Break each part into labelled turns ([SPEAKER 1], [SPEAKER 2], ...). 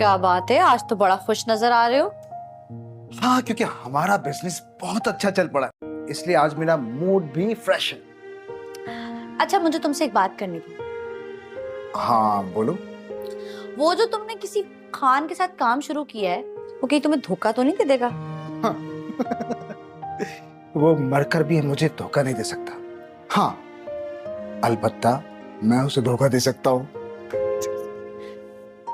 [SPEAKER 1] क्या बात है, आज तो बड़ा खुश नजर आ रहे हो।
[SPEAKER 2] हाँ, क्योंकि हमारा बिजनेस बहुत अच्छा चल पड़ा है, इसलिए आज मेरा मूड भी फ्रेश है।
[SPEAKER 1] अच्छा, मुझे तुमसे एक बात करनी थी।
[SPEAKER 2] हाँ बोलो।
[SPEAKER 1] वो जो तुमने किसी खान के साथ काम शुरू किया है, वो कहीं तुम्हें धोखा तो नहीं दे देगा?
[SPEAKER 2] हाँ। वो मरकर भी मुझे धोखा नहीं दे सकता। हाँ, अलबत्ता मैं उसे धोखा दे सकता हूँ।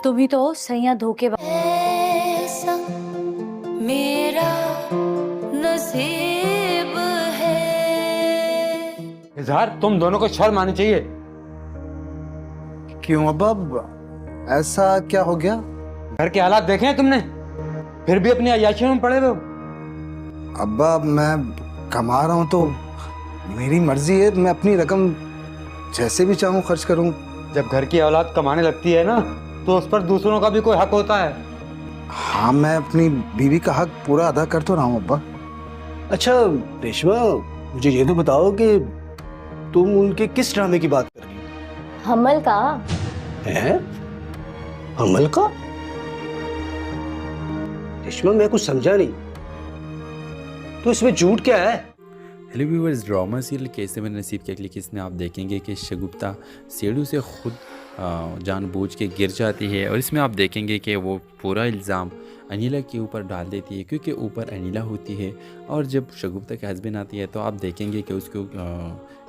[SPEAKER 1] तुम ही तो सैया धोखे
[SPEAKER 3] ऐसा मेरा नसीब है।
[SPEAKER 4] इजहार, तुम दोनों को शर्म आनी चाहिए।
[SPEAKER 2] क्यों अब्बा, ऐसा क्या हो गया?
[SPEAKER 4] घर के हालात देखे हैं तुमने, फिर भी अपनी अय्याशियों में पड़े हुए हो।
[SPEAKER 2] अब्बा, मैं कमा रहा हूँ तो मेरी मर्जी है, मैं अपनी रकम जैसे भी चाहूँ खर्च करूँ।
[SPEAKER 4] जब घर की औलाद कमाने लगती है ना, तो उस पर दूसरों का भी कोई हक होता है।
[SPEAKER 2] हाँ, मैं अपनी बीवी का हक पूरा अदा कर तो रहा हूँ अब्बा।
[SPEAKER 5] अच्छा रेशमा, मुझे ये तो बताओ कि तुम उनके किस ड्रामे की बात कर रही हो?
[SPEAKER 3] हमल का।
[SPEAKER 5] हैं? अमल का? रेशमा, मैं कुछ समझा नहीं, तो इसमें झूठ क्या है?
[SPEAKER 6] हेलो व्यूअर्स, ड्रामा सीरियल कैसे मेरे नसीब के अगली किस्त में आप देखेंगे कि शगुफ्ता सीढ़ी से खुद जानबूझ के गिर जाती है, और इसमें आप देखेंगे कि वो पूरा इल्ज़ाम अनिला के ऊपर डाल देती है, क्योंकि ऊपर अनिला होती है। और जब शगुफ्ता के हस्बैंड आती है तो आप देखेंगे कि उसको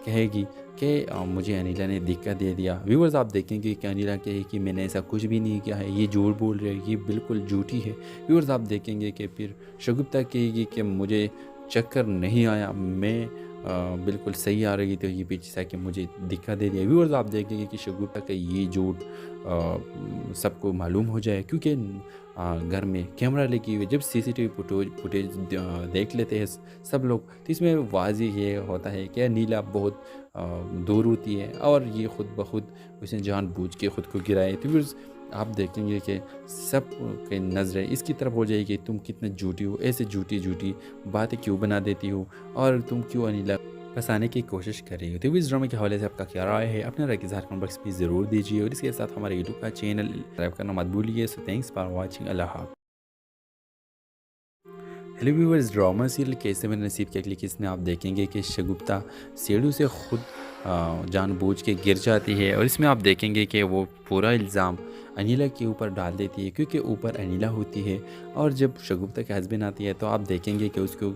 [SPEAKER 6] कहेगी कि मुझे अनिला ने धक्का दे दिया। व्यूअर्स, आप देखेंगे कि अनिला कहे कि मैंने ऐसा कुछ भी नहीं किया है, ये झूठ बोल रही है, ये बिल्कुल झूठी है। व्यूअर्स, आप देखेंगे कि फिर शगुफ्ता कहेगी कि मुझे चक्कर नहीं आया, मैं बिल्कुल सही आ रही थी, ये पीछे से कि मुझे धक्का दे दिया। व्यूअर्स, आप देखेंगे कि शगुफ्ता का ये झूठ सबको मालूम हो जाए, क्योंकि घर में कैमरा लगी हुई, जब सीसीटीवी फुटेज देख लेते हैं सब लोग, तो इसमें वाज़ेह ये होता है कि नीला बहुत दूर होती है और ये खुद ब खुद उसने जानबूझ के खुद को गिराए। तो व्यूअर्स, आप देखेंगे कि सब की नज़रें इसकी तरफ हो जाएगी, तुम कितने झूठी हो, ऐसे झूठी झूठी बातें क्यों बना देती हो, और तुम क्यों अनिला फंसाने की कोशिश कर रही हो। तो इस ड्रामे के हवाले से आपका क्या राय है, अपने राय की इज़हार कमेंट बॉक्स में ज़रूर दीजिए, और इसके साथ हमारे यूट्यूब का चैनल सब्सक्राइब करना मत भूलिए। सो थैंक्स फॉर वॉचिंग, अल्लाह हाफ़िज़। हेलो व्यूअर्स, ड्रामा सीरियल कैसे मेरे नसीब के अगली किस्त में आप देखेंगे कि शगुफ्ता सीढ़ी से खुद जानबूझ के गिर जाती है, और इसमें आप देखेंगे कि वो पूरा इल्ज़ाम अनिला के ऊपर डाल देती है, क्योंकि ऊपर अनिला होती है। और जब शगुफ्ता के हस्बैंड आती है तो आप देखेंगे कि उसको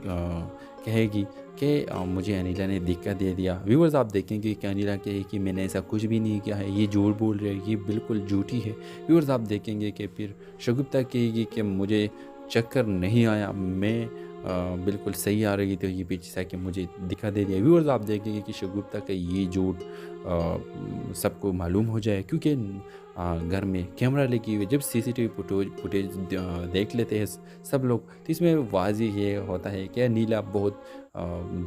[SPEAKER 6] कहेगी कि मुझे अनिला ने धक्का दे दिया। व्यूअर्स, आप देखेंगे कि अनिला कहे कि मैंने ऐसा कुछ भी नहीं किया है, ये झूठ बोल रही है, ये बिल्कुल झूठी है। व्यूअर्स, आप देखेंगे कि फिर शगुफ्ता कहेगी कि मुझे चक्कर नहीं आया, मैं बिल्कुल सही आ रही थी, ये पीछे से कि मुझे दिखा दे दिया। व्यूअर्स, आप देखेंगे कि शगुफ्ता का ये झूठ सबको मालूम हो जाए, क्योंकि घर में कैमरा लगी हुई, जब सीसीटीवी फुटेज देख लेते हैं सब लोग, तो इसमें वाज़ेह ये होता है कि नीला बहुत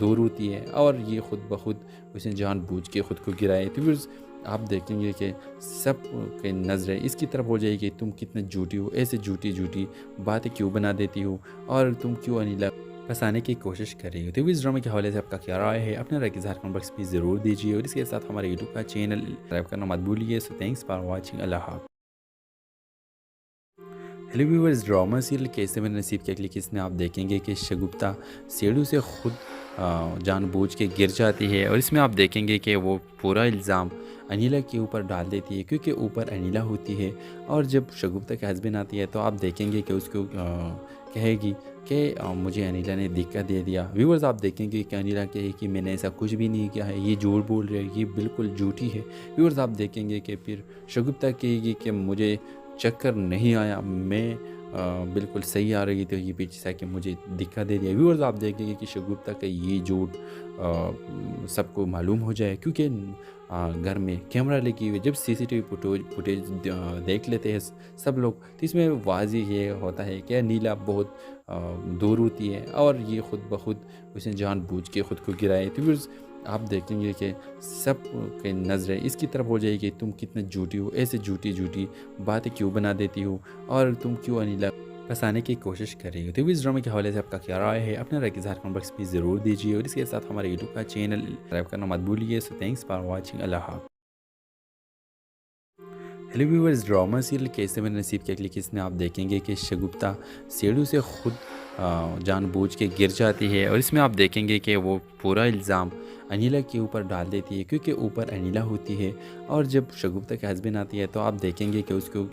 [SPEAKER 6] दूर होती है और ये खुद ब खुद उसने जानबूझ के खुद को गिराए। तो व्यूअर्स, आप देखेंगे कि सब की नज़रें इसकी तरफ हो जाएगी, तुम कितने झूठी हो, ऐसे झूठी झूठी बातें क्यों बना देती हो, और तुम क्यों अनिला फंसाने की कोशिश कर रही हो। तो इस ड्रामे के हवाले से आपका क्या राय है, अपने राय की इज़हार कमेंट बॉक्स में ज़रूर दीजिए, और इसके साथ हमारे यूट्यूब का चैनल सब्सक्राइब करना मत भूलिए। सो थैंक्स फॉर वॉचिंग, अल्लाह हाफ़िज़। हेलो व्यूअर्स, ड्रामा सीरियल कैसे मेरे नसीब के अगली किस्त में आप देखेंगे कि शगुफ्ता सीढ़ी से खुद जानबूझ के गिर जाती है, और इसमें आप देखेंगे कि वो पूरा इल्ज़ाम अनिला के ऊपर डाल देती है, क्योंकि ऊपर अनिला होती है। और जब शगुफ्ता के हस्बैंड आती है तो आप देखेंगे कि उसको कहेगी कि मुझे अनिला ने धक्का दे दिया। व्यूअर्स, आप देखेंगे कि अनिला कहे कि मैंने ऐसा कुछ भी नहीं किया है, ये झूठ बोल रही है, ये बिल्कुल झूठी है। व्यूअर्स, आप देखेंगे कि फिर शगुफ्ता कहेगी कि मुझे चक्कर नहीं आया, मैं बिल्कुल सही आ रही थी, ये पीछे से कि मुझे धक्का दे दिया। व्यूअर्स, आप देखेंगे कि शगुफ्ता का ये झूठ सबको मालूम हो जाए, क्योंकि घर में कैमरा लगी हुई, जब सीसीटीवी फुटेज देख लेते हैं सब लोग, तो इसमें वाज़ेह ये होता है कि नीला बहुत दूर होती है और ये खुद ब खुद उसने जानबूझ के खुद को गिराए। तो व्यूअर्स, आप देखेंगे कि सब की नज़रें इसकी तरफ हो जाएगी, तुम कितने झूठी हो, ऐसे झूठी झूठी बातें क्यों बना देती हो, और तुम क्यों अनिला फंसाने की कोशिश कर रही हो। तो इस ड्रामे के हवाले से आपका क्या राय है, अपने राय की इज़हार कमेंट बॉक्स में ज़रूर दीजिए, और इसके साथ हमारे यूट्यूब का चैनल सब्सक्राइब करना मत भूलिए। सो थैंक्स फॉर वॉचिंग, अल्लाह हाफ़िज़। हेलो व्यूवर्स, ड्रामा सीरियल कैसे में नसीब के अगली किस्त में आप देखेंगे कि शगुफ्ता सीढ़ियों से खुद जानबूझ के गिर जाती है और इसमें आप देखेंगे कि वो पूरा इल्ज़ाम अनिला के ऊपर डाल देती है, क्योंकि ऊपर अनिला होती है। और जब शगुफ्ता के हस्बैंड आती है तो आप देखेंगे कि उसको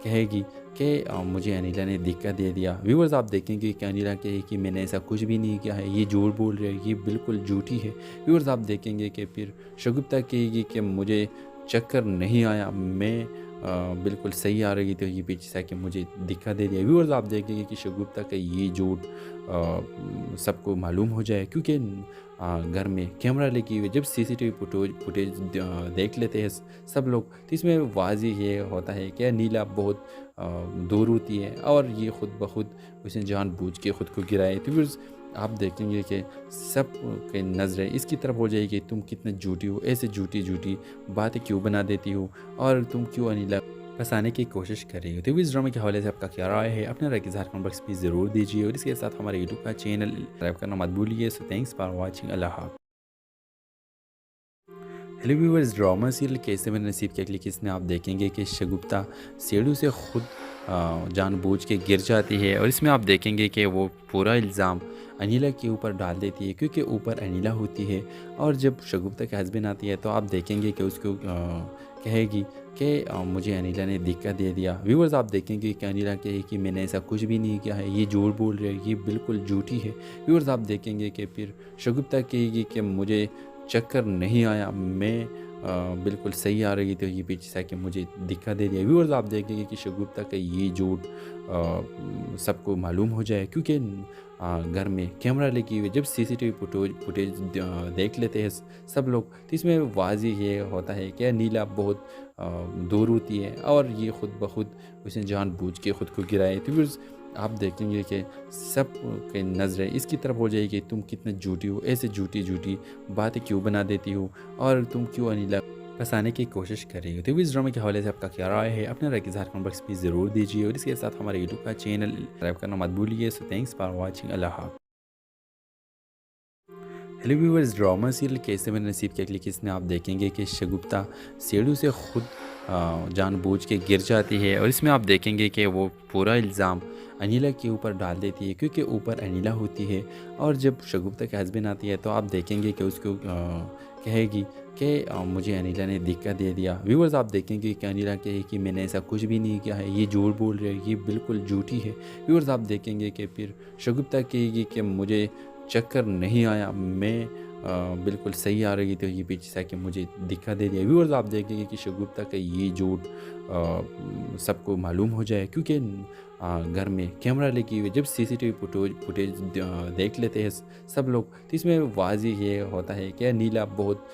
[SPEAKER 6] कहेगी कि मुझे अनिला ने धक्का दे दिया। व्यूवर्स, आप देखेंगे कि अनिला कहे कि मैंने ऐसा कुछ भी नहीं किया है, ये झूठ बोल रही है, ये बिल्कुल झूठी है। व्यूवर्स, आप देखेंगे कि फिर शगुफ्ता कहेगी कि मुझे चक्कर नहीं आया, मैं बिल्कुल सही आ रही थी, ये पीछे से आके मुझे धक्का दे दिया। व्यूअर्स, आप देखेंगे कि शगुफ्ता का ये झूठ सबको मालूम हो जाए, क्योंकि घर में कैमरा लगी हुई, जब सीसीटीवी फुटेज देख लेते हैं सब लोग, तो इसमें वाज़ेह ये होता है कि नीला बहुत दूर होती है और ये खुद ब खुद उसने जानबूझ के खुद को गिराए। तो व्यूअर्स, आप देखेंगे कि सब की नज़रें इसकी तरफ हो जाएगी, तुम कितने झूठी हो, ऐसे झूठी झूठी बातें क्यों बना देती हो और तुम क्यों अनिला फंसाने की कोशिश कर रही हो। तो इस ड्रामा के हवाले से आपका क्या राय है, अपने राय के इज़हार कमेंट बॉक्स में ज़रूर दीजिए और इसके साथ हमारे यूट्यूब का चैनल सब्सक्राइब करना मत भूलिए। सो थैंक्स फॉर वॉचिंग, अल्लाह हाफ़िज़। हेलो व्यूवर्स, ड्रामा सीरियल कैसे में नसीब के अगली किस्त में आप देखेंगे कि शगुफ्ता सीढ़ियों से खुद जानबूझ के गिर जाती है और इसमें आप देखेंगे कि वो पूरा इल्ज़ाम अनिला के ऊपर डाल देती है, क्योंकि ऊपर अनिला होती है। और जब शगुफ्ता के हस्बैंड आती है तो आप देखेंगे कि उसको कहेगी कि मुझे अनिला ने धक्का दे दिया। व्यूवर्स, आप देखेंगे कि अनिला कहे कि मैंने ऐसा कुछ भी नहीं किया है, ये झूठ बोल रही है, ये बिल्कुल झूठी है। व्यूवर्स, आप देखेंगे कि फिर शगुफ्ता कहेगी कि मुझे चक्कर नहीं आया, मैं बिल्कुल सही आ रही थी, ये पीछे से आके मुझे धक्का दे दिया। व्यूअर्स, आप देखेंगे कि शगुफ्ता का ये झूठ सबको मालूम हो जाए, क्योंकि घर में कैमरा लगी हुई, जब सीसीटीवी फुटेज देख लेते हैं सब लोग, तो इसमें वाज़ेह ये होता है कि नीला बहुत दूर होती है और ये खुद ब खुद उसने जानबूझ के खुद को गिराए। तो व्यूअर्स, आप देखेंगे कि सब की नज़रें इसकी तरफ हो जाएगी, तुम कितने झूठी हो, ऐसे झूठी झूठी बातें क्यों बना देती हो और तुम क्यों अनिला फंसाने की कोशिश कर रही हो। तो इस ड्रामा के हवाले से आपका क्या राय है, अपने राय के इज़हार कमेंट बॉक्स में ज़रूर दीजिए और इसके साथ हमारे यूट्यूब का चैनल सब्सक्राइब करना मत भूलिए। सो थैंक्स फॉर वॉचिंग, अल्लाह हाफ़िज़। हेलो व्यूवर्स, ड्रामा सीरियल कैसे में नसीब के अगली किस्त में आप देखेंगे कि शगुफ्ता सीढ़ियों से खुद जानबूझ के गिर जाती है और इसमें आप देखेंगे कि वो पूरा इल्ज़ाम अनिला के ऊपर डाल देती है, क्योंकि ऊपर अनिला होती है। और जब शगुफ्ता के हस्बैंड आती है तो आप देखेंगे कि उसको कहेगी कि मुझे अनिला ने धक्का दे दिया। व्यूवर्स, आप देखेंगे कि अनिला कहे कि मैंने ऐसा कुछ भी नहीं किया है, ये झूठ बोल रही है, ये बिल्कुल झूठी है। व्यूवर्स, आप देखेंगे कि फिर शगुफ्ता कहेगी कि मुझे चक्कर नहीं आया, मैं बिल्कुल सही आ रही थी, ये पीछे से आके मुझे धक्का दे दिया। व्यूअर्स, आप देखेंगे कि शगुफ्ता का ये झूठ सबको मालूम हो जाए, क्योंकि घर में कैमरा लगी हुई, जब सीसीटीवी फुटेज देख लेते हैं सब लोग, तो इसमें वाज़ेह ये होता है कि नीला बहुत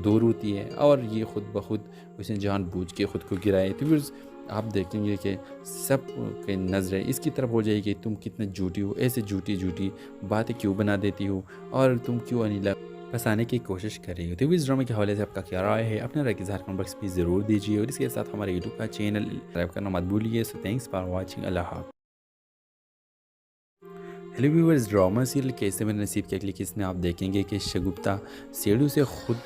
[SPEAKER 6] दूर होती है और ये खुद ब खुद उसने जानबूझ के खुद को गिराए। तो व्यूअर्स, आप देखेंगे कि सब की नज़रें इसकी तरफ हो जाएगी, तुम कितने झूठी हो, ऐसे झूठी झूठी बातें क्यों बना देती हो और तुम क्यों अनिला फंसाने की कोशिश कर रही हो। तो इस ड्रामा के हवाले से आपका क्या राय है, अपने राय के इज़हार कमेंट बॉक्स में ज़रूर दीजिए और इसके साथ हमारे यूट्यूब का चैनल सब्सक्राइब करना मत भूलिए। सो थैंक्स फॉर वॉचिंग, अल्लाह हाफ़िज़। हेलो व्यूवर्स, ड्रामा सीरियल कैसे में नसीब के अगली किस्त में आप देखेंगे कि शगुफ्ता सीढ़ियों से खुद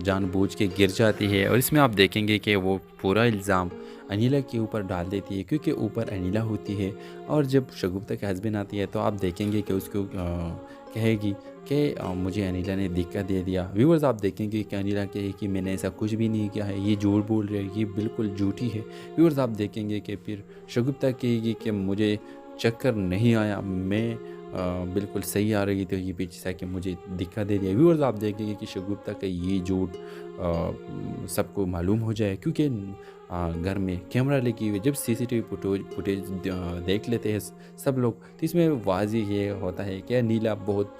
[SPEAKER 6] जानबूझ के गिर जाती है और इसमें आप देखेंगे कि वो पूरा इल्ज़ाम अनिला के ऊपर डाल देती है, क्योंकि ऊपर अनिला होती है। और जब शगुफ्ता के हस्बैंड आती है तो आप देखेंगे कि उसको कहेगी कि मुझे अनिला ने धक्का दे दिया। व्यूवर्स, आप देखेंगे कि अनिला कहे कि मैंने ऐसा कुछ भी नहीं किया है, ये झूठ बोल रही है, ये बिल्कुल झूठी है। व्यूवर्स, आप देखेंगे कि फिर शगुफ्ता कहेगी कि मुझे चक्कर नहीं आया, मैं बिल्कुल सही आ रही थी, ये पीछे से आके मुझे धक्का दे दिया। व्यूअर्स, आप देखेंगे कि शगुफ्ता का ये झूठ सबको मालूम हो जाए, क्योंकि घर में कैमरा लगी हुई, जब सीसीटीवी फुटेज देख लेते हैं सब लोग, तो इसमें वाज़ेह ये होता है कि नीला बहुत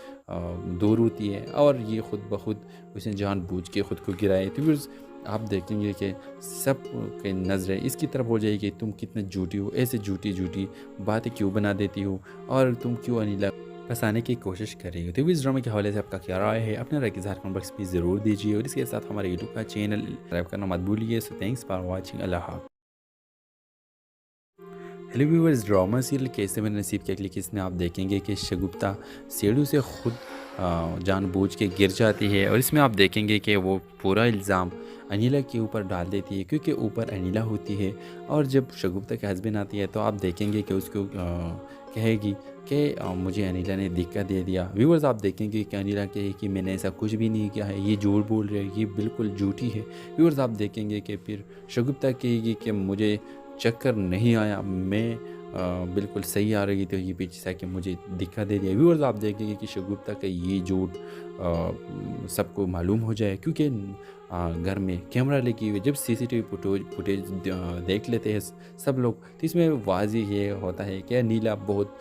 [SPEAKER 6] दूर होती है और ये खुद ब खुद उसने जानबूझ के खुद को गिराए। तो व्यूअर्स, आप देखेंगे कि सब की नज़रें इसकी तरफ हो जाएगी, तुम कितने झूठी हो, ऐसे झूठी झूठी बातें क्यों बना देती हो और तुम क्यों अनिला फंसाने की कोशिश कर रही हो। तो इस ड्रामा के हवाले से आपका क्या राय है, अपने राय के इज़हार कमेंट बॉक्स में ज़रूर दीजिए और इसके साथ हमारे यूट्यूब का चैनल सब्सक्राइब करना मत भूलिए। सो थैंक्स फॉर वॉचिंग, अल्लाह हाफ़िज़। हेलो व्यूअर्स, ड्रामा सीरियल कैसे मेरे नसीब के अगली किस्त में आप देखेंगे कि शगुफ्ता सीढ़ियों से खुद जानबूझ के गिर जाती है और इसमें आप देखेंगे कि वो पूरा इल्ज़ाम अनीला के ऊपर डाल देती है क्योंकि ऊपर अनीला होती है। और जब शगुफ्ता के हस्बैंड आती है तो आप देखेंगे कि उसको कहेगी कि मुझे अनीला ने धक्का दे दिया। व्यूअर्स, आप देखेंगे कि अनीला कहे कि मैंने ऐसा कुछ भी नहीं किया है, ये झूठ बोल रही है, ये बिल्कुल झूठी है। व्यूअर्स, आप देखेंगे कि फिर शगुफ्ता कहेगी कि मुझे चक्कर नहीं आया, मैं बिल्कुल सही आ रही थी, ये पीछे से कि मुझे धक्का दे दिया। व्यूअर्स, आप देखेंगे कि शगुफ्ता का ये झूठ सबको मालूम हो जाए क्योंकि घर में कैमरा लगी हुई। जब सीसीटीवी फुटेज देख लेते हैं सब लोग तो इसमें वाज़ी ये होता है कि नीला बहुत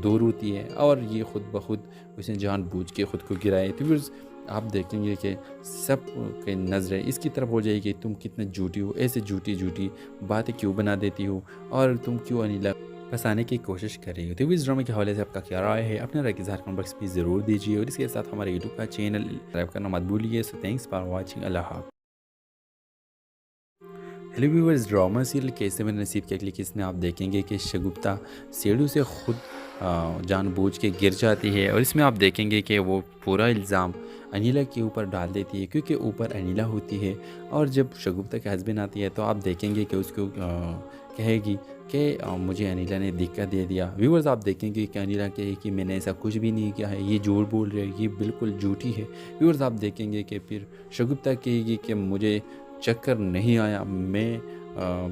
[SPEAKER 6] दूर होती है और ये खुद ब खुद उसने जानबूझ के खुद को गिराए। तो व्यूअर्स, आप देखेंगे कि सब की नज़रें इसकी तरफ हो जाएगी, तुम कितने झूठी हो, ऐसे झूठी बातें क्यों बना देती हो और तुम क्यों अनीला फंसाने की कोशिश कर रही हो। तो इस ड्रामे के हवाले से आपका क्या राय है, अपने राय के इज़हार कमेंट बॉक्स में ज़रूर दीजिए और इसके साथ हमारे यूट्यूब का चैनल सब्सक्राइब करना मत भूलिए। सो थैंक्स फॉर वॉचिंग, अल्लाह हाफ़िज़। हेलो व्यूअर्स, ड्रामा सीरियल कैसे मेरे नसीब के अगली किस्त में आप देखेंगे कि शगुफ्ता सीढ़ियों से खुद जानबूझ के गिर जाती है और इसमें आप देखेंगे कि वो पूरा इल्ज़ाम अनीला के ऊपर डाल देती है क्योंकि ऊपर अनीला होती है। और जब शगुफ्ता के हस्बैंड आती है तो आप देखेंगे कि उसको कहेगी कि मुझे अनीला ने धक्का दे दिया। व्यूअर्स, आप देखेंगे कि अनीला कहे कि मैंने ऐसा कुछ भी नहीं किया है, ये झूठ बोल रही है, ये बिल्कुल झूठी है। व्यूअर्स, आप देखेंगे कि फिर शगुफ्ता कहेगी कि मुझे चक्कर नहीं आया, मैं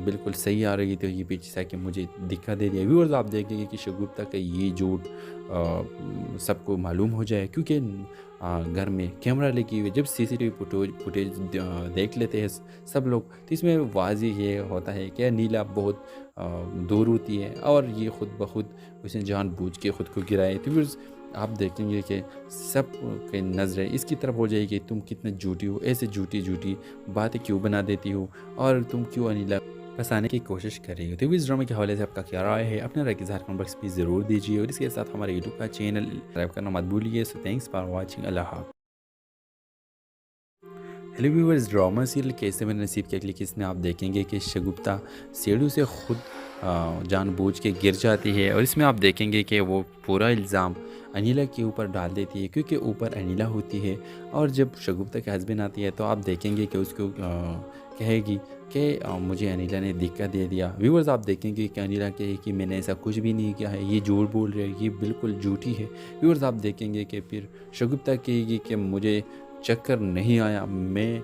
[SPEAKER 6] बिल्कुल सही आ रही थी, ये पीछे से कि मुझे धक्का दे दिया। व्यूअर्स, आप देखेंगे कि शगुफ्ता का ये झूठ सबको मालूम हो जाए क्योंकि घर में कैमरा लगी हुई। जब सीसीटीवी फुटेज देख लेते हैं सब लोग तो इसमें वाज़ी ये होता है कि नीला बहुत दूर होती है और ये खुद ब खुद उसने जानबूझ के खुद को गिराए। तो व्यूअर्स, आप देखेंगे कि सब की नज़रें इसकी तरफ हो जाएगी, तुम कितने झूठी हो, ऐसे झूठी बातें क्यों बना देती हो और तुम क्यों अनीला फंसाने की कोशिश कर रही हो। तो इस ड्रामे के हवाले से आपका क्या राय है, अपने राय के इज़हार कमेंट बॉक्स में ज़रूर दीजिए और इसके साथ हमारे यूट्यूब का चैनल सब्सक्राइब करना मत भूलिए। सो थैंक्स फॉर वॉचिंग, अल्लाह हाफ़िज़। हेलो व्यूअर्स, ड्रामा सीरियल कैसे मेरे नसीब के अगली किस्त में आप देखेंगे कि शगुफ्ता सीढ़ियों से खुद जानबूझ के गिर जाती है और इसमें आप देखेंगे कि वो पूरा इल्ज़ाम अनीला के ऊपर डाल देती है क्योंकि ऊपर अनीला होती है। और जब शगुफ्ता के हस्बैंड आती है तो आप देखेंगे कि उसको कहेगी कि मुझे अनीला ने धक्का दे दिया। व्यूअर्स, आप देखेंगे कि अनीला कहे कि मैंने ऐसा कुछ भी नहीं किया है, ये झूठ बोल रही है, ये बिल्कुल झूठी है। व्यूअर्स, आप देखेंगे कि फिर शगुफ्ता कहेगी कि मुझे चक्कर नहीं आया, मैं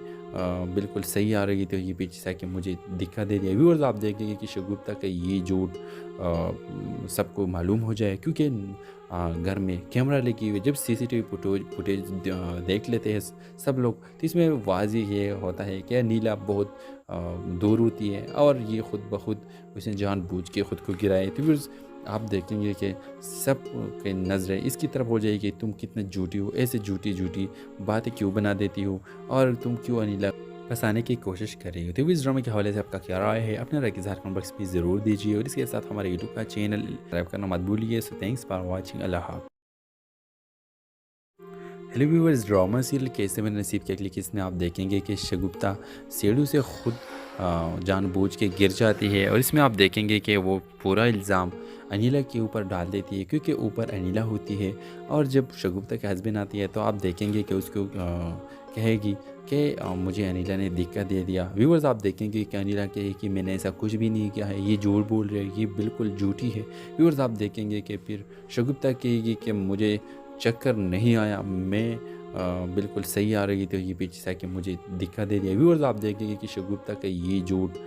[SPEAKER 6] बिल्कुल सही आ रही थी, ये पीछे से कि मुझे धक्का दे दिया। व्यूअर्स, आप देखेंगे कि शगुफ्ता का ये झूठ सबको मालूम हो जाए क्योंकि घर में कैमरा लगी हुई। जब सीसीटीवी फुटेज देख लेते हैं सब लोग तो इसमें वाज़ी ये होता है कि नीला बहुत दूर होती है और ये खुद ब खुद उसने जानबूझ के खुद को गिराए। तो व्यूअर्स, आप देखेंगे कि सब की नज़रें इसकी तरफ हो जाएगी, तुम कितने झूठी हो, ऐसे झूठी बातें क्यों बना देती हो और तुम क्यों अनीला फंसाने की कोशिश कर रही हो। तो इस ड्रामे के हवाले से आपका क्या राय है, अपने राय के इज़हार कमेंट बॉक्स में ज़रूर दीजिए और इसके साथ हमारे यूट्यूब का चैनल सब्सक्राइब करना मत भूलिए। सो थैंक्स फॉर वॉचिंग, अल्लाह हाफ़िज़। हेलो व्यूअर्स, ड्रामा सीरियल कैसे मेरे नसीब के अगली किस्त में आप देखेंगे कि शगुफ्ता सीढ़ियों से खुद जानबूझ के गिर जाती है और इसमें आप देखेंगे कि वो पूरा इल्ज़ाम अनीला के ऊपर डाल देती है क्योंकि ऊपर अनीला होती है। और जब शगुफ्ता के हस्बैंड आती है तो आप देखेंगे कि उसको कहेगी कि मुझे अनीला ने धक्का दे दिया। व्यूअर्स, आप देखेंगे कि अनीला कहे कि मैंने ऐसा कुछ भी नहीं किया है, ये झूठ बोल रही है, ये बिल्कुल झूठी है। व्यूअर्स, आप देखेंगे कि फिर शगुफ्ता कहेगी कि मुझे चक्कर नहीं आया, मैं बिल्कुल सही आ रही थी, ये पीछे से कि मुझे धक्का दे दिया। व्यूअर्स, आप देखेंगे कि शगुफ्ता का ये झूठ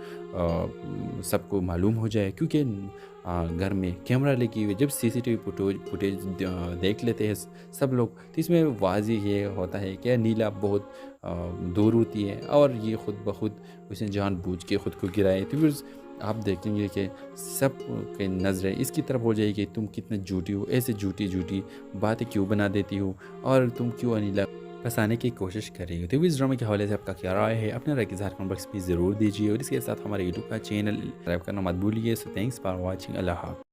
[SPEAKER 6] सबको मालूम हो जाए क्योंकि घर में कैमरा लगी हुई। जब सीसीटीवी फुटेज देख लेते हैं सब लोग तो इसमें वाज़ी ये होता है कि नीला बहुत दूर होती है और ये खुद ब खुद उसने जानबूझ के खुद को गिराए। तो व्यूअर्स, आप देखेंगे कि सब की नज़रें इसकी तरफ हो जाएगी, तुम कितने झूठी हो, ऐसे झूठी बातें क्यों बना देती हो और तुम क्यों अनीला फंसाने की कोशिश कर रही हो। तो इस ड्रामे के हवाले से आपका क्या राय है, अपने राय के इज़हार कमेंट बॉक्स में ज़रूर दीजिए और इसके साथ हमारे यूट्यूब का चैनल सब्सक्राइब करना मत भूलिए। सो थैंक्स फॉर वॉचिंग, अल्लाह हाफ़िज़।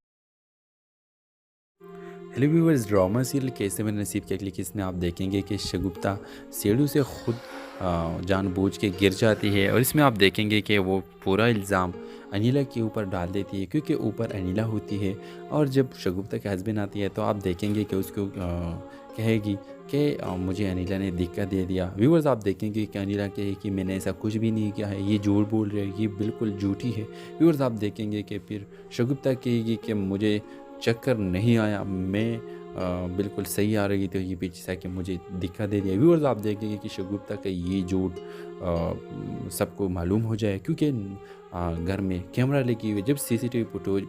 [SPEAKER 6] हेलो व्यूअर्स, ड्रामा सीरियल कैसे मेरे नसीब के अगली किस्त में आप देखेंगे कि शगुफ्ता सीढ़ियों से खुद जानबूझ के गिर जाती है और इसमें आप देखेंगे कि वो पूरा इल्ज़ाम अनिला के ऊपर डाल देती है क्योंकि ऊपर अनिला होती है। और जब शगुफ्ता के हस्बैंड आती है तो आप देखेंगे कि उसको कहेगी कि मुझे अनिला ने धक्का दे दिया। व्यूअर्स आप देखेंगे कि अनिला कहे कि मैंने ऐसा कुछ भी नहीं किया है, ये झूठ बोल रही है, ये बिल्कुल झूठी है। व्यूअर्स आप देखेंगे कि फिर शगुफ्ता कहेगी कि मुझे चक्कर नहीं आया, मैं बिल्कुल सही आ रही थी, ये पीछे से कि मुझे धक्का दे दिया। व्यूअर्स आप देखेंगे कि शगुफ्ता का ये झूठ सबको मालूम हो जाए क्योंकि घर में कैमरा लगी हुई, जब सीसीटीवी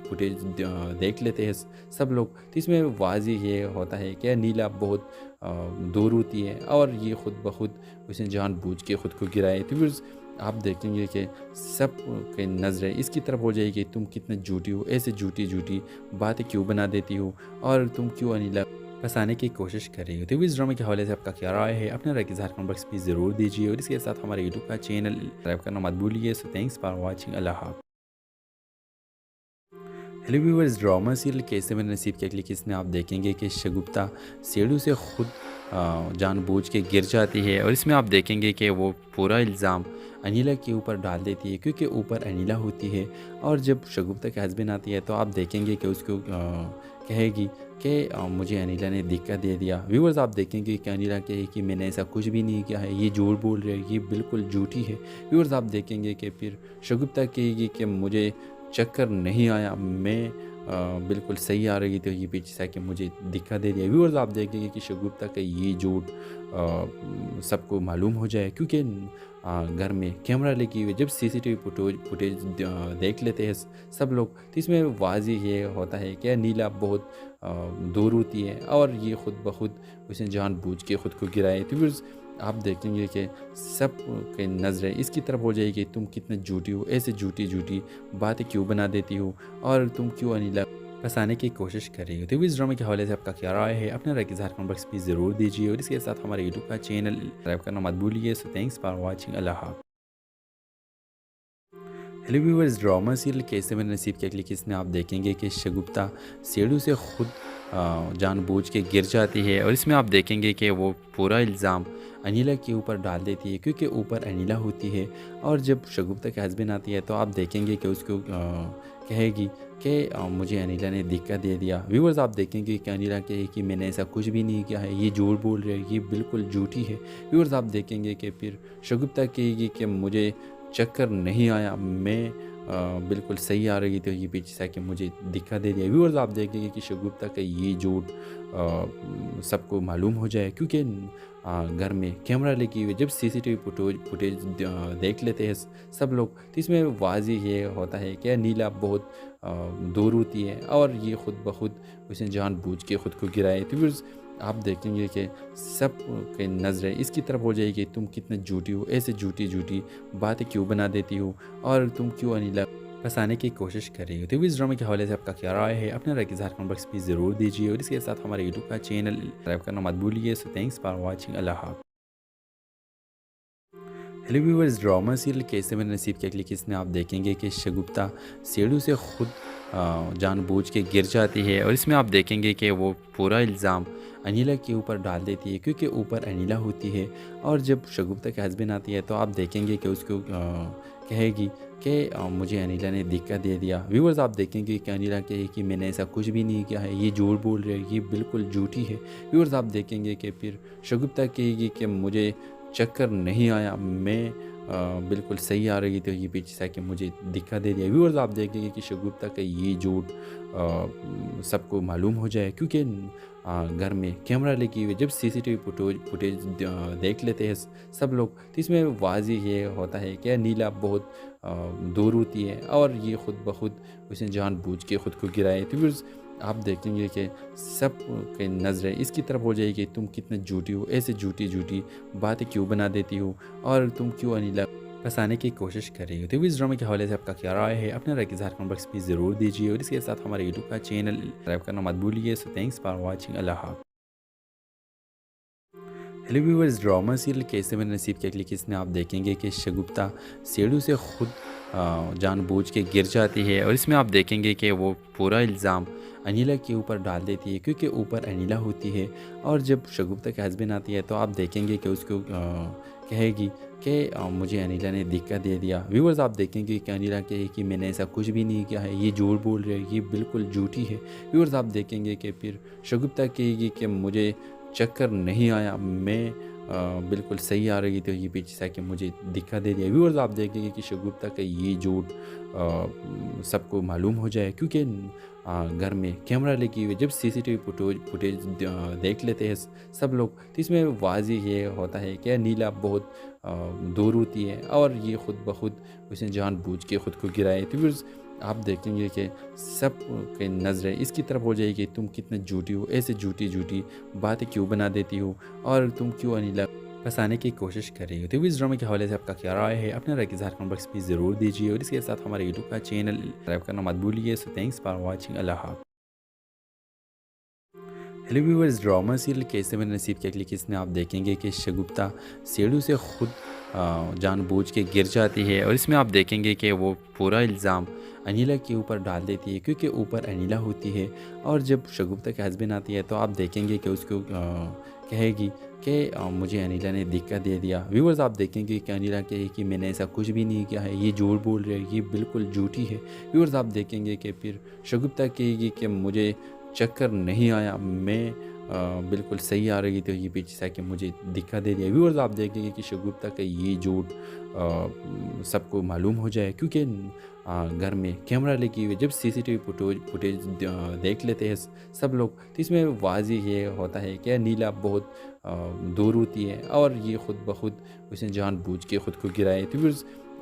[SPEAKER 6] फुटेज देख लेते हैं सब लोग तो इसमें वाज़ेह ये होता है कि नीला बहुत दूर होती है और ये ख़ुद ब खुद उसने जानबूझ के ख़ुद को गिराए। तो फिर आप देखेंगे कि सब की नज़रें इसकी तरफ हो जाएगी, तुम कितने झूठी हो, ऐसे झूठी झूठी बातें क्यों बना देती हो और तुम क्यों अनिला फंसाने की कोशिश कर रही हो। तो इस ड्रामे के हवाले से आपका क्या राय है, अपने राय के इज़हार कमेंट बॉक्स में ज़रूर दीजिए और इसके साथ हमारे यूट्यूब का चैनल सब्सक्राइब करना मत भूलिए। सो थैंक्स फॉर वॉचिंग, अल्लाह हाफ़िज़। हेलो व्यूअर्स, ड्रामा सीरियल कैसे मेरे नसीब के अगली किस्त में आप देखेंगे कि शगुफ्ता सीढ़ी से खुद जानबूझ के गिर जाती है और इसमें आप देखेंगे कि वो पूरा इल्ज़ाम अनिला के ऊपर डाल देती है क्योंकि ऊपर अनिला होती है। और जब शगुफ्ता के हस्बैंड आती है तो आप देखेंगे कि उसको कहेगी कि मुझे अनिला ने धक्का दे दिया। व्यूअर्स आप देखेंगे कि अनिला कहे कि मैंने ऐसा कुछ भी नहीं किया है, ये झूठ बोल रही है, ये बिल्कुल झूठी है। व्यूअर्स आप देखेंगे कि फिर शगुफ्ता कहेगी कि मुझे चक्कर नहीं आया, मैं बिल्कुल सही आ रही थी, ये पीछे से कि मुझे धक्का दे दिया। व्यूअर्स आप देखेंगे कि शगुफ्ता का ये झूठ सबको मालूम हो जाए क्योंकि घर में कैमरा लगी हुई, जब सीसीटीवी फुटेज देख लेते हैं सब लोग तो इसमें वाज़ेह ये होता है कि नीला बहुत दूर होती है और ये ख़ुद ब खुद उसने जानबूझ के ख़ुद को गिराए। तो फिर आप देखेंगे कि सब की नज़रें इसकी तरफ हो जाएगी, तुम कितने झूठी हो, ऐसे झूठी झूठी बातें क्यों बना देती हो और तुम क्यों अनिला फंसाने की कोशिश कर रही हो। तो इस ड्रामे के हवाले से आपका क्या राय है, अपने राय के इज़हार कमेंट बॉक्स में ज़रूर दीजिए और इसके साथ हमारे यूट्यूब का चैनल सब्सक्राइब करना मत भूलिए। सो थैंक्स फॉर वॉचिंग, अल्लाह हाफ़िज़। हेलो व्यूअर्स, ड्रामा सीरियल कैसे मेरे नसीब के अगली किस्त में आप देखेंगे कि शगुफ्ता सीढ़ी से खुद जानबूझ के गिर जाती है और इसमें आप देखेंगे कि वो पूरा इल्ज़ाम अनिला के ऊपर डाल देती है क्योंकि ऊपर अनिला होती है। और जब शगुफ्ता के हस्बैंड आती है तो आप देखेंगे कि उसको कहेगी कि मुझे अनिला ने धक्का दे दिया। व्यूअर्स आप देखेंगे कि अनिला कहे कि मैंने ऐसा कुछ भी नहीं किया है, ये झूठ बोल रही है, ये बिल्कुल झूठी है। व्यूअर्स आप देखेंगे कि फिर शगुफ्ता कहेगी कि मुझे चक्कर नहीं आया, मैं बिल्कुल सही आ रही थी, ये पीछे से कि मुझे धक्का दे दिया। व्यूअर्स आप देखेंगे कि शगुफ्ता का ये झूठ सबको मालूम हो जाए क्योंकि घर में कैमरा लगी हुई, जब सीसीटीवी फुटेज देख लेते हैं सब लोग तो इसमें वाज़ेह ये होता है कि नीला बहुत दूर होती है और ये ख़ुद ब खुद उसने जानबूझ के ख़ुद को गिराए। तो फिर आप देखेंगे कि सब की नज़रें इसकी तरफ हो जाएगी, तुम कितने झूठी हो, ऐसे झूठी झूठी बातें क्यों बना देती हो और तुम क्यों अनिला फंसाने की कोशिश कर रही हो। तो इस ड्रामे के हवाले से आपका क्या राय है, अपने राय के इज़हार कमेंट बॉक्स में ज़रूर दीजिए और इसके साथ हमारे यूट्यूब का चैनल सब्सक्राइब करना मत भूलिए। सो थैंक्स फॉर वॉचिंग, अल्लाह हाफ़िज़। हेलो व्यूअर्स, ड्रामा सीरियल कैसे मेरे नसीब के अगली किस्त में आप देखेंगे कि शगुफ्ता सीढ़ी से खुद जानबूझ के गिर जाती है और इसमें आप देखेंगे कि वो पूरा इल्ज़ाम अनिला के ऊपर डाल देती है क्योंकि ऊपर अनिला होती है। और जब शगुफ्ता के हस्बैंड आती है तो आप देखेंगे कि उसको कहेगी कि मुझे अनिला ने धक्का दे दिया। व्यूअर्स आप देखेंगे कि अनिला कहे कि मैंने ऐसा कुछ भी नहीं किया है, ये झूठ बोल रही है, ये बिल्कुल झूठी है। व्यूअर्स आप देखेंगे कि फिर शगुफ्ता कहेगी कि मुझे चक्कर नहीं आया, मैं बिल्कुल सही आ रही थी, ये पीछे से कि मुझे धक्का दे दिया। व्यूअर्स आप देखेंगे कि शगुफ्ता का ये झूठ सबको मालूम हो जाए क्योंकि घर में कैमरा लगी हुई, जब सीसीटीवी फुटेज देख लेते हैं सब लोग तो इसमें वाज़ेह ये होता है कि नीला बहुत दूर होती है और ये ख़ुद ब खुद उसने जानबूझ के ख़ुद को गिराए। तो फिर आप देखेंगे कि सब की नज़रें इसकी तरफ हो जाएगी, तुम कितने झूठी हो, ऐसे झूठी झूठी बातें क्यों बना देती हो और तुम क्यों अनिला फंसाने की कोशिश कर रही हो। तो इस ड्रामे के हवाले से आपका क्या राय है, अपने राय के इज़हार कमेंट बॉक्स में ज़रूर दीजिए और इसके साथ हमारे यूट्यूब का चैनल सब्सक्राइब करना मत भूलिए। सो थैंक्स फॉर वॉचिंग, अल्लाह हाफ़िज़। हेलो व्यूअर्स, ड्रामा सीरियल कैसे मेरे नसीब के अगली किस्त में आप देखेंगे कि शगुफ्ता सीढ़ी से खुद जानबूझ के गिर जाती है और इसमें आप देखेंगे कि वो पूरा इल्ज़ाम अनिला के ऊपर डाल देती है क्योंकि ऊपर अनिला होती है। और जब शगुफ्ता के हस्बैंड आती है तो आप देखेंगे कि उसको कहेगी कि मुझे अनिला ने धक्का दे दिया। व्यूअर्स आप देखेंगे कि अनिला कहे कि मैंने ऐसा कुछ भी नहीं किया है, ये झूठ बोल रही है, ये बिल्कुल झूठी है। व्यूअर्स आप देखेंगे कि फिर शगुफ्ता कहेगी कि मुझे चक्कर नहीं आया, मैं बिल्कुल सही आ रही थी, ये पीछे से आके मुझे धक्का दे दिया। व्यूअर्स आप देखेंगे कि शगुफ्ता का ये झूठ सबको मालूम हो जाए, क्योंकि घर में कैमरा लगी हुई, जब सीसीटीवी फुटेज देख लेते हैं सब लोग, तो इसमें वाज़ेह ये होता है कि नीला बहुत दूर होती है और ये ख़ुद ब खुद उसने जानबूझ के ख़ुद को गिराए। तो फिर आप देखेंगे कि सब की नज़रें इसकी तरफ हो जाएगी, तुम कितने झूठी हो, ऐसे झूठी झूठी बातें क्यों बना देती हो और तुम क्यों अनिला फंसाने की कोशिश कर रही हो। तो इस ड्रामे के हवाले से आपका क्या राय है, अपने राय की इज़हार कमेंट बॉक्स में ज़रूर दीजिए और इसके साथ हमारे यूट्यूब का चैनल सब्सक्राइब करना मत भूलिए। सो थैंक्स फॉर वॉचिंग, अल्लाह हाफ़िज़। हेलो व्यूअर्स, ड्रामा सीरियल कैसे मेरे नसीब के अगली किस्म में आप देखेंगे कि शगुफ्ता सीढ़ियों से खुद जानबूझ के गिर जाती है और इसमें आप देखेंगे कि वो पूरा इल्ज़ाम अनिला के ऊपर डाल देती है, क्योंकि ऊपर अनिला होती है। और जब शगुफ्ता के हस्बैंड आती है तो आप देखेंगे कि उसको कहेगी कि मुझे अनिला ने धक्का दे दिया। व्यूअर्स आप देखेंगे कि अनिला कहे कि मैंने ऐसा कुछ भी नहीं किया है, ये झूठ बोल रही है, ये बिल्कुल झूठी है। व्यूअर्स आप देखेंगे कि फिर शगुफ्ता कहेगी कि मुझे चक्कर नहीं आया, मैं बिल्कुल सही आ रही थी, ये पीछे से आके मुझे धक्का दे दिया। व्यूअर्स आप देखेंगे कि शगुफ्ता का ये झूठ सबको मालूम हो जाए, क्योंकि घर में कैमरा लगी हुई, जब सीसीटीवी फुटेज देख लेते हैं सब लोग, तो इसमें वाज़ेह ये होता है कि नीला बहुत दूर होती है और ये ख़ुद ब खुद उसने जानबूझ के ख़ुद को गिराए। तो फिर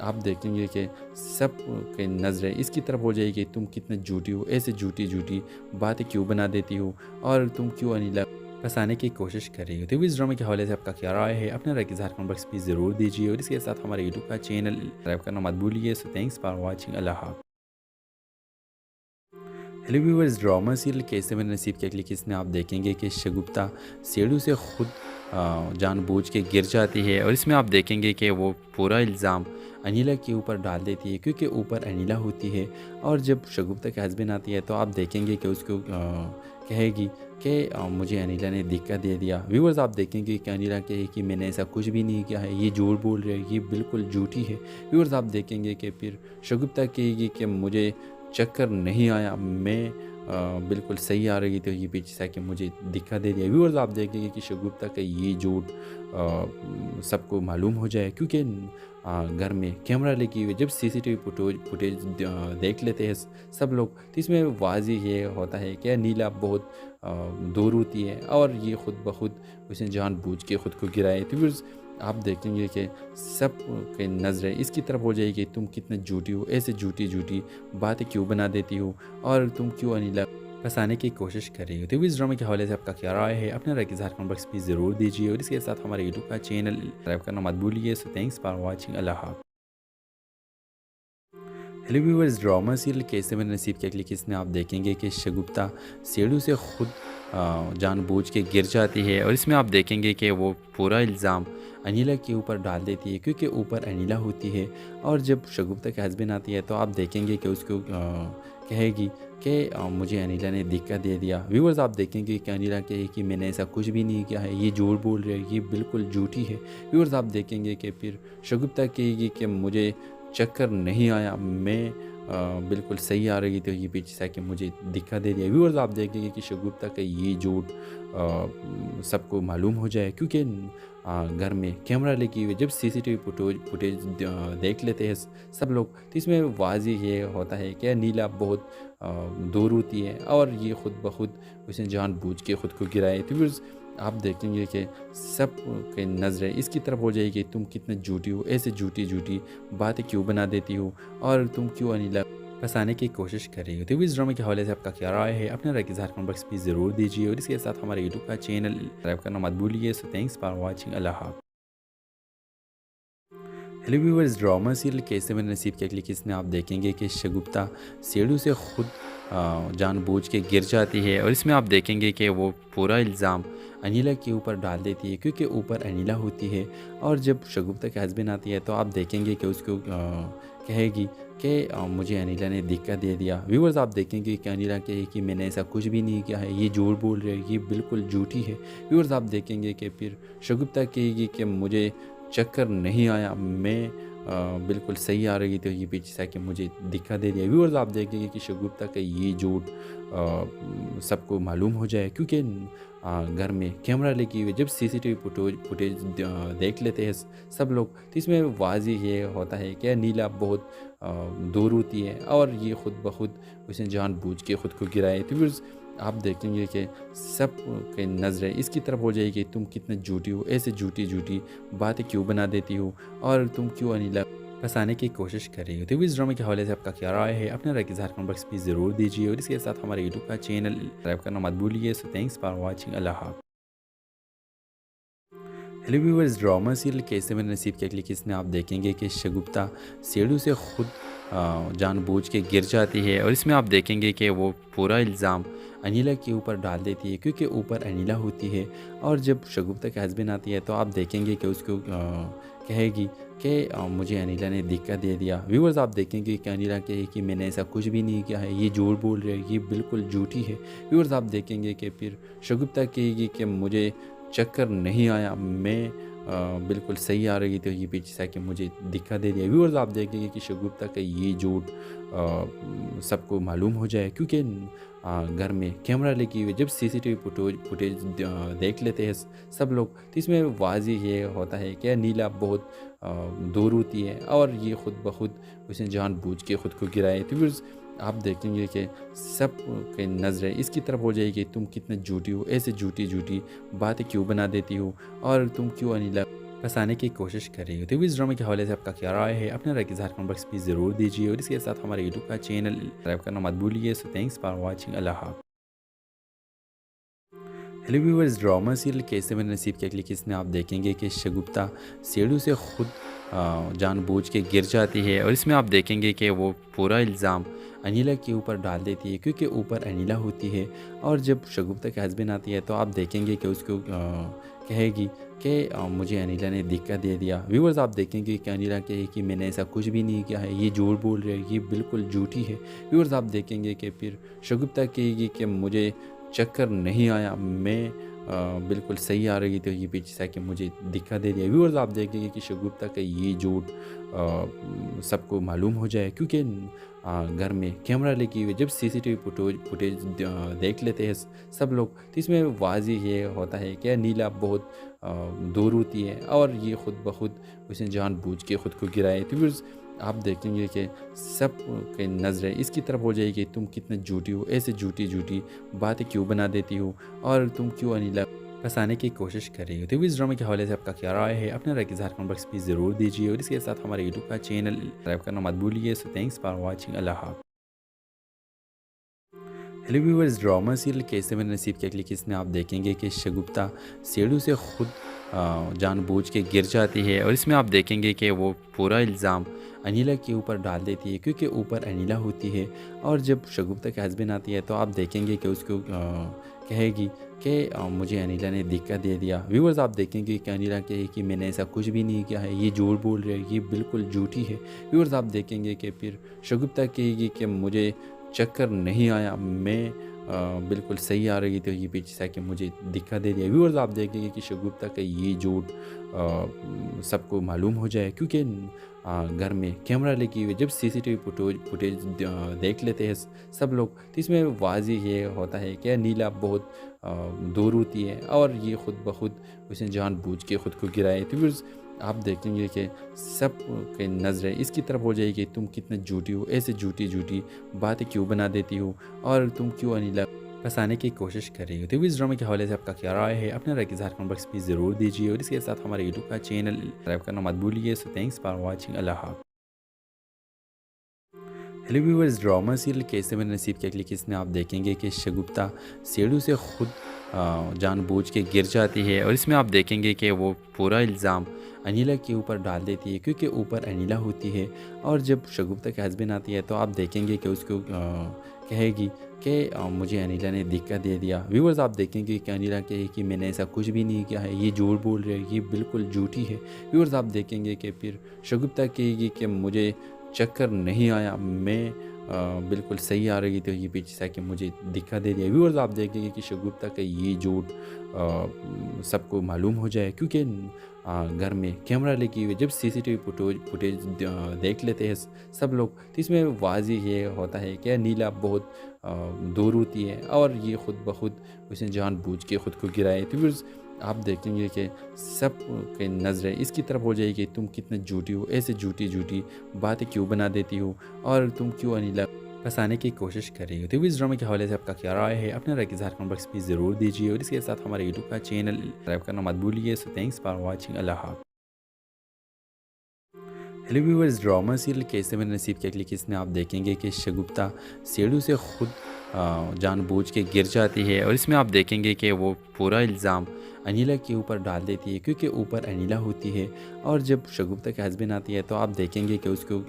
[SPEAKER 6] आप देखेंगे कि सब की नज़रें इसकी तरफ हो जाएगी, तुम कितने झूठी हो, ऐसे झूठी झूठी बातें क्यों बना देती हो और तुम क्यों अनिला फंसाने की कोशिश कर रही हो। तो इस ड्रामे के हवाले से आपका क्या राय है, अपने राय की इज़हार कमेंट बॉक्स में ज़रूर दीजिए और इसके साथ हमारे यूट्यूब का चैनल सब्सक्राइब करना मत भूलिए। सो थैंक्स फॉर वॉचिंग, अल्लाह हाफ़िज़। हेलो व्यूअर्स, ड्रामा सीरियल कैसे मेरे नसीब के अगली किस्म में आप देखेंगे कि शगुफ्ता सीढ़ियों से खुद जानबूझ के गिर जाती है और इसमें आप देखेंगे कि वो पूरा इल्ज़ाम अनिला के ऊपर डाल देती है, क्योंकि ऊपर अनिला होती है। और जब शगुफ्ता के हस्बैंड आती है तो आप देखेंगे कि उसको कहेगी कि मुझे अनिला ने धक्का दे दिया। व्यूअर्स आप देखेंगे कि अनिला कहे कि मैंने ऐसा कुछ भी नहीं किया है, ये झूठ बोल रही है, ये बिल्कुल झूठी है। व्यूअर्स आप देखेंगे कि फिर शगुफ्ता कहेगी कि मुझे चक्कर नहीं आया, मैं बिल्कुल सही आ रही थी, ये पीछे से आके मुझे धक्का दे दिया। व्यूअर्स आप देखेंगे कि शगुफ्ता का ये झूठ सबको मालूम हो जाए, क्योंकि घर में कैमरा लगी हुई, जब सीसीटीवी फुटेज देख लेते हैं सब लोग, तो इसमें वाज़ेह ये होता है कि नीला बहुत दूर होती है और ये ख़ुद ब खुद उसने जानबूझ के ख़ुद को गिराए। तो फिर आप देखेंगे कि सब की नज़रें इसकी तरफ हो जाएगी, तुम कितने झूठी हो, ऐसे झूठी झूठी बातें क्यों बना देती हो और तुम क्यों अनिला फंसाने की कोशिश कर रही हो। तो इस ड्रामे के हवाले से आपका क्या राय है, अपने राय की इज़हार कमेंट बॉक्स में ज़रूर दीजिए और इसके साथ हमारे यूट्यूब का चैनल सब्सक्राइब करना मत भूलिए। सो थैंक्स फॉर वॉचिंग, अल्लाह हाफ़िज़। हेलो व्यूअर्स, ड्रामा सीरियल कैसे मेरे नसीब के अगली किस्म में आप देखेंगे कि शगुफ्ता सीढ़ियों से खुद जानबूझ के गिर जाती है और इसमें आप देखेंगे कि वो पूरा इल्ज़ाम अनिला के ऊपर डाल देती है, क्योंकि ऊपर अनिला होती है। और जब शगुफ्ता के हस्बैंड आती है तो आप देखेंगे कि उसको कहेगी कि मुझे अनिला ने धक्का दे दिया। व्यूअर्स आप देखेंगे कि अनिला कहे कि मैंने ऐसा कुछ भी नहीं किया है, ये झूठ बोल रही है, ये बिल्कुल झूठी है। व्यूअर्स आप देखेंगे कि फिर शगुफ्ता कहेगी कि मुझे चक्कर नहीं आया, मैं बिल्कुल सही आ रही थी, ये पीछे से आके मुझे धक्का दे दिया। व्यूअर्स आप देखेंगे कि शगुफ्ता का ये झूठ सबको मालूम हो जाए, क्योंकि घर में कैमरा लगी हुई, जब सीसीटीवी फुटेज देख लेते हैं सब लोग, तो इसमें वाज़ेह ये होता है कि नीला बहुत दूर होती है और ये ख़ुद ब खुद उसने जानबूझ के ख़ुद को गिराए। तो फिर आप देखेंगे कि सब की नज़रें इसकी तरफ हो जाएगी, तुम कितने झूठी हो, ऐसे झूठी झूठी बातें क्यों बना देती हो और तुम क्यों अनिला फंसाने की कोशिश कर रही हो। तो इस ड्रामे के हवाले से आपका क्या राय है, अपने राय की इज़हार कमेंट बॉक्स में ज़रूर दीजिए और इसके साथ हमारे यूट्यूब का चैनल सब्सक्राइब करना मत भूलिए। सो थैंक्स फॉर वॉचिंग, अल्लाह हाफ़िज़। हेलो व्यूअर्स, ड्रामा सीरियल कैसे मेरे नसीब के अगली किस्म में आप देखेंगे कि शगुफ्ता सीढ़ियों से खुद जानबूझ के गिर जाती है और इसमें आप देखेंगे कि वो पूरा इल्ज़ाम अनिला के ऊपर डाल देती है, क्योंकि ऊपर अनिला होती है। और जब शगुफ्ता के हस्बैंड आती है तो आप देखेंगे कि उसको कहेगी कि मुझे अनिला ने धक्का दे दिया। व्यूअर्स आप देखेंगे कि अनिला कहे कि मैंने ऐसा कुछ भी नहीं किया है, ये झूठ बोल रही है, ये बिल्कुल झूठी है। व्यूअर्स आप देखेंगे कि फिर शगुफ्ता कहेगी कि मुझे चक्कर नहीं आया, मैं बिल्कुल सही आ रही थी, ये पीछे से आके मुझे धक्का दे दिया। व्यूअर्स आप देखेंगे कि शगुफ्ता का ये झूठ सबको मालूम हो जाए, क्योंकि घर में कैमरा लगी हुई, जब सीसीटीवी फुटेज देख लेते हैं सब लोग, तो इसमें वाज़ेह ये होता है कि नीला बहुत दूर होती है और ये ख़ुद ब खुद उसने जानबूझ के ख़ुद को गिराए। तो व्यूअर्स आप देखेंगे कि सब की नज़रें इसकी तरफ हो जाएगी, तुम कितने झूठी हो, ऐसे झूठी झूठी बातें क्यों बना देती हो और तुम क्यों अनिला फंसाने की कोशिश कर रही हो। तो इस ड्रामे के हवाले से आपका क्या राय है, अपने राय के इज़हार कमेंट बॉक्स में ज़रूर दीजिए और इसके साथ हमारे यूट्यूब का चैनल सब्सक्राइब करना मत भूलिए। सो थैंक्स फॉर वॉचिंग, अल्लाह हाफ़िज़। हेलो व्यूअर्स, ड्रामा सीरियल कैसे मेरे नसीब के अगली किस्म में आप देखेंगे कि शगुफ्ता सीढ़ियों से खुद जानबूझ के गिर जाती है और इसमें आप देखेंगे कि वो पूरा इल्ज़ाम अनिला के ऊपर डाल देती है, क्योंकि ऊपर अनिला होती है। और जब शगुफ्ता के हस्बैंड आती है तो आप देखेंगे कि उसको कहेगी कि मुझे अनिला ने धक्का दे दिया। व्यूअर्स आप देखेंगे कि अनिला कहे कि मैंने ऐसा कुछ भी नहीं किया है, ये झूठ बोल रही है, ये बिल्कुल झूठी है। व्यूअर्स आप देखेंगे कि फिर शगुफ्ता कहेगी कि मुझे चक्कर नहीं आया, मैं बिल्कुल सही आ रही थी, ये पीछे से आके मुझे धक्का दे दिया। व्यूअर्स आप देखेंगे कि शगुफ्ता का ये झूठ सबको मालूम हो जाए, क्योंकि घर में कैमरा लगी हुई, जब सीसीटीवी फुटेज देख लेते हैं सब लोग, तो इसमें वाज़ेह ये होता है कि नीला बहुत दूर होती है और ये ख़ुद ब खुद उसने जानबूझ के ख़ुद को गिराए। तो व्यूअर्स आप देखेंगे कि सब की नज़रें इसकी तरफ हो जाएगी, तुम कितने झूठी हो, ऐसे झूठी झूठी बातें क्यों बना देती हो और तुम क्यों अनिला फंसाने की कोशिश कर रही हो। तो इस ड्रामे के हवाले से आपका क्या राय है, अपने राय के इज़हार कमेंट बॉक्स में ज़रूर दीजिए और इसके साथ हमारे यूट्यूब का चैनल सब्सक्राइब करना मत भूलिए। सो थैंक्स फॉर वॉचिंग, अल्लाह हाफ़िज़। हेलो व्यूअर्स, ड्रामा सीरियल कैसे मेरे नसीब के अगली किस्म में आप देखेंगे कि शगुफ्ता सीढ़ियों से खुद जानबूझ के गिर जाती है और इसमें आप देखेंगे कि वो पूरा इल्ज़ाम अनिला के ऊपर डाल देती है, क्योंकि ऊपर अनिला होती है। और जब शगुफ्ता के हस्बैंड आती है तो आप देखेंगे कि उसको कहेगी कि मुझे अनिला ने धक्का दे दिया। व्यूअर्स आप देखेंगे कि अनिला कहे कि मैंने ऐसा कुछ भी नहीं किया है, ये झूठ बोल रही है, ये बिल्कुल झूठी है। व्यूअर्स आप देखेंगे कि फिर शगुफ्ता कहेगी कि मुझे चक्कर नहीं आया, मैं बिल्कुल सही आ रही थी, ये पीछे से आके मुझे धक्का दे दिया। व्यूअर्स आप देखेंगे कि शगुफ्ता का ये झूठ सबको मालूम हो जाए, क्योंकि घर में कैमरा लगी हुई, जब सीसीटीवी फुटेज देख लेते हैं सब लोग, तो इसमें वाज़ेह ये होता है कि नीला बहुत दूर होती है और ये ख़ुद ब खुद उसने जानबूझ के ख़ुद को गिराए। तो व्यूअर्स आप देखेंगे कि सब की नज़रें इसकी तरफ हो जाएगी, तुम कितने झूठी हो, ऐसे झूठी झूठी बातें क्यों बना देती हो और तुम क्यों अनिला फंसाने की कोशिश कर रही हो। तो इस ड्रामे के हवाले से आपका क्या राय है, अपने राय के इज़हार कमेंट बॉक्स में ज़रूर दीजिए और इसके साथ हमारे यूट्यूब का चैनल सब्सक्राइब करना मत भूलिए। सो थैंक्स फॉर वॉचिंग, अल्लाह हाफ़िज़। हेलो व्यूअर्स, ड्रामा सीरियल कैसे मेरे नसीब के अगली किस्म में आप देखेंगे कि शगुफ्ता सीढ़ियों से खुद जानबूझ के गिर जाती है और इसमें आप देखेंगे कि वो पूरा इल्ज़ाम अनिला के ऊपर डाल देती है, क्योंकि ऊपर अनिला होती है। और जब शगुफ्ता के हस्बैंड आती है तो आप देखेंगे कि उसको कहेगी कि मुझे अनिला ने धक्का दे दिया। व्यूअर्स आप देखेंगे कि अनिला कहे कि मैंने ऐसा कुछ भी नहीं किया है, ये झूठ बोल रही है, ये बिल्कुल झूठी है। व्यूअर्स आप देखेंगे कि फिर शगुफ्ता कहेगी कि मुझे चक्कर नहीं आया, मैं बिल्कुल सही आ रही थी, ये पीछे से आके मुझे धक्का दे दिया। व्यूअर्स आप देखेंगे कि शगुफ्ता का ये झूठ सबको मालूम हो जाए, क्योंकि घर में कैमरा लगी हुई, जब सीसीटीवी फुटेज देख लेते हैं सब लोग, तो इसमें वाज़ेह ये होता है कि नीला बहुत दूर होती है और ये ख़ुद ब खुद उसने जानबूझ के ख़ुद को गिराए। तो व्यूअर्स आप देखेंगे कि सब की नज़रें इसकी तरफ हो जाएगी, तुम कितने झूठी हो, ऐसे झूठी झूठी बातें क्यों बना देती हो और तुम क्यों अनिला फंसाने की कोशिश कर रही हो। तो इस ड्रामे के हवाले से आपका क्या राय है, अपने राय के इज़हार कमेंट बॉक्स में ज़रूर दीजिए और इसके साथ हमारे यूट्यूब का चैनल सब्सक्राइब करना मत भूलिए। सो थैंक्स फॉर वॉचिंग, अल्लाह हाफ़िज़। हेलो व्यूअर्स, ड्रामा सीरियल कैसे मेरे नसीब के अगली किस्म में आप देखेंगे कि शगुफ्ता सीढ़ियों से खुद जानबूझ के गिर जाती है और इसमें आप देखेंगे कि वो पूरा इल्ज़ाम अनिला के ऊपर डाल देती है, क्योंकि ऊपर अनिला होती है। और जब शगुफ्ता के हस्बैंड आती है तो आप देखेंगे कि उसको कहेगी कि मुझे अनिला ने धक्का दे दिया। व्यूअर्स आप देखेंगे कि अनिला कहे कि मैंने ऐसा कुछ भी नहीं किया है, ये झूठ बोल रही है, ये बिल्कुल झूठी है। व्यूअर्स आप देखेंगे कि फिर शगुफ्ता कहेगी कि मुझे चक्कर नहीं आया, मैं बिल्कुल सही आ रही थी, ये पीछे से आके मुझे धक्का दे दिया। व्यूअर्स आप देखेंगे कि शगुफ्ता का ये झूठ सबको मालूम हो जाए, क्योंकि घर में कैमरा लगी हुई, जब सीसीटीवी फुटेज देख लेते हैं सब लोग, तो इसमें वाज़ेह ये होता है कि नीला बहुत दूर होती है और ये ख़ुद ब खुद उसने जानबूझ के ख़ुद को गिराए। तो व्यूअर्स आप देखेंगे कि सब की नज़रें इसकी तरफ हो जाएगी, तुम कितने झूठी हो, ऐसे झूठी झूठी बातें क्यों बना देती हो और तुम क्यों अनिला फंसाने की कोशिश कर रही हो। तो इस ड्रामा के हवाले से आपका क्या राय है, अपने राय की कमेंट बॉक्स में ज़रूर दीजिए और इसके साथ हमारे यूट्यूब का चैनल सब्सक्राइब करना मत भूलिए। सो थैंक्स फॉर वॉचिंग, अल्लाह हाफ़िज़। हेलो व्यूअर्स, ड्रामा सीरियल कैसे मेरे नसीब के अगली किस्त में आप देखेंगे कि शगुफ्ता सीढ़ियों से खुद जानबूझ के गिर जाती है और इसमें आप देखेंगे कि वो पूरा इल्ज़ाम अनिला के ऊपर डाल देती है, क्योंकि ऊपर अनिला होती है। और जब शगुफ्ता के हस्बैंड आती है तो आप देखेंगे कि उसको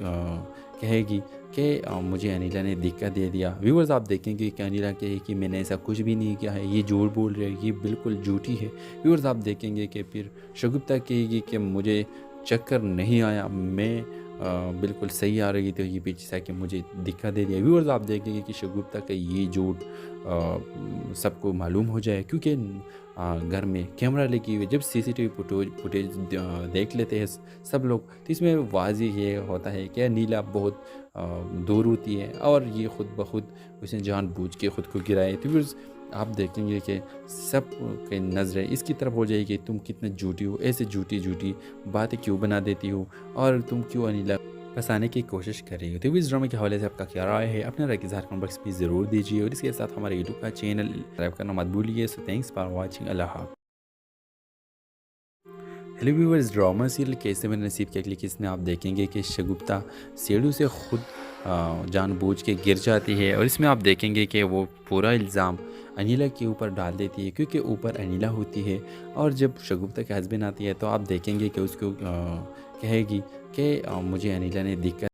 [SPEAKER 6] कहेगी कि मुझे अनिला ने धक्का दे दिया। व्यूअर्स आप देखेंगे कि अनिला कहे कि मैंने ऐसा कुछ भी नहीं किया है, ये झूठ बोल रही है, ये बिल्कुल झूठी है। व्यूअर्स आप देखेंगे कि फिर शगुफ्ता कहेगी कि मुझे चक्कर नहीं आया, मैं बिल्कुल सही आ रही थी, ये पीछे से आके मुझे धक्का दे दिया। व्यूअर्स आप देखेंगे कि शगुफ्ता का ये झूठ सबको मालूम हो जाए, क्योंकि घर में कैमरा लगी हुई, जब सीसीटीवी फुटेज देख लेते हैं सब लोग, तो इसमें वाज़ेह ये होता है कि नीला बहुत दूर होती है और ये ख़ुद ब खुद उसने जानबूझ के ख़ुद को गिराए। तो व्यूअर्स आप देखेंगे कि सब की नज़रें इसकी तरफ हो जाएगी, तुम कितने झूठी हो, ऐसे झूठी झूठी बातें क्यों बना देती हो और तुम क्यों अनिला फंसाने की कोशिश कर रही हो। तो इस ड्रामा के हवाले से आपका क्या राय है, अपने राय की कमेंट बॉक्स में ज़रूर दीजिए और इसके साथ हमारे यूट्यूब का चैनल सब्सक्राइब करना मत भूलिए। सो थैंक्स फॉर वॉचिंग, अल्लाह हाफ़िज़। हेलो व्यूअर्स, ड्रामा सीरियल कैसे मेरे नसीब के अगली किस्त में आप देखेंगे कि शगुफ्ता सीढ़ियों से खुद जानबूझ के गिर जाती है और इसमें आप देखेंगे कि वो पूरा इल्ज़ाम अनिला के ऊपर डाल देती है, क्योंकि ऊपर अनिला होती है। और जब शगुफ्ता के हस्बैंड आती है तो आप देखेंगे कि उसको कहेगी कि मुझे अनिला ने धक्का